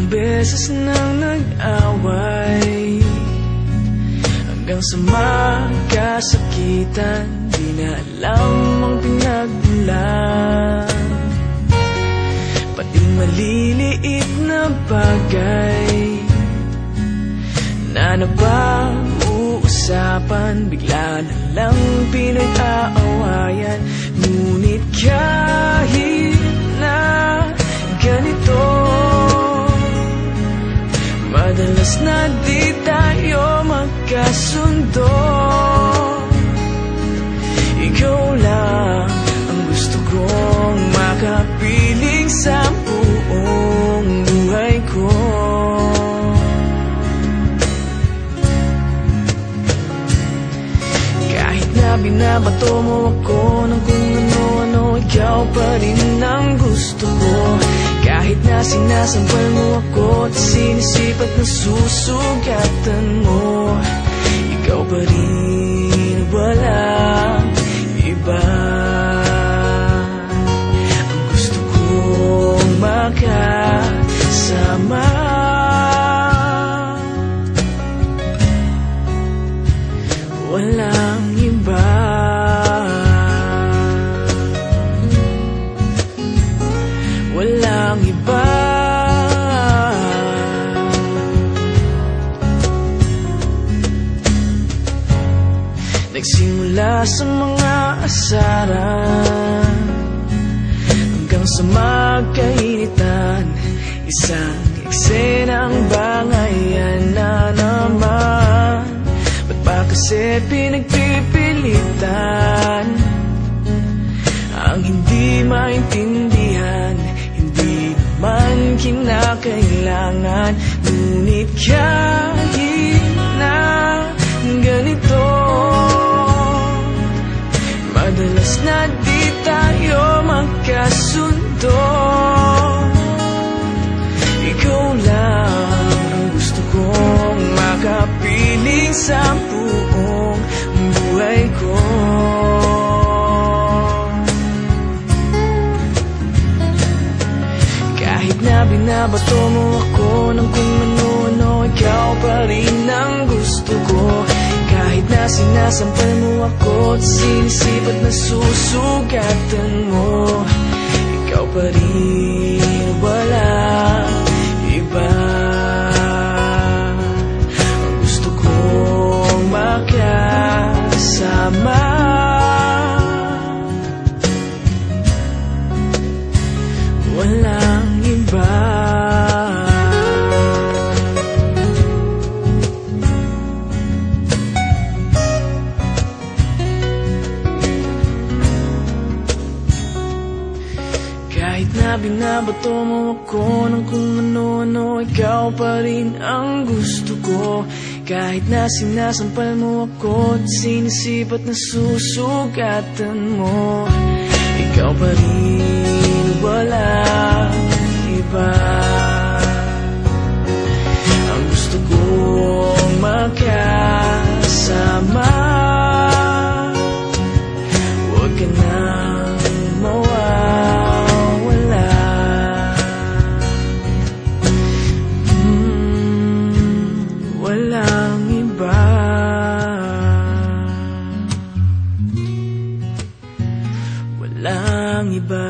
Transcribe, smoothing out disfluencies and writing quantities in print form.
beses nang nag-away, hanggang sa magkasakitan, di na alam ang pinagmulan. Pati maliliit na bagay na napag-uusapan, bigla na lang pinag-aawayan. Ngunit kahit na ganito, madalas na di tayo magkasundo. Ikaw lang ang gusto kong makapiling sa buong buhay ko. Kahit na binabato mo ako ng kung ano-ano, ikaw pa rin ang gusto ko. Kahit na sinasampal mo ako at sinisipat na susugatan mo, ikaw pa rin, walang iba. Ang gusto kong makasama, walang iba. Walang iba. Nagsimula sa mga asaran, hanggang sa magkainitan, isang eksenang bangayan na naman. Ba't ba kasi pinagpipilitan ang hindi maintindihan? Hindi naman kinakailangan. Ngunit kahit na ganito, madalas na di tayo magkasundo. Ikaw lang ang gusto kong makapiling sa buong buhay ko. Kahit na binabato mo ako ng kung ano-ano, ikaw pa rin ang gusto ko. Kahit na sinasampal mo ako at sinisipat na susugatan mo, ikaw pa rin, walang iba. Ang gusto kong makasama, walang iba. Kahit na binabato mo ako ng kung ano-ano, ikaw pa rin ang gusto ko. Kahit na sinasampal mo ako at sinisipat na susugatan mo, ikaw pa rin, walang iba. Ang gusto kong makasama, huwag ka nang mawawala. Walang iba. Walang iba.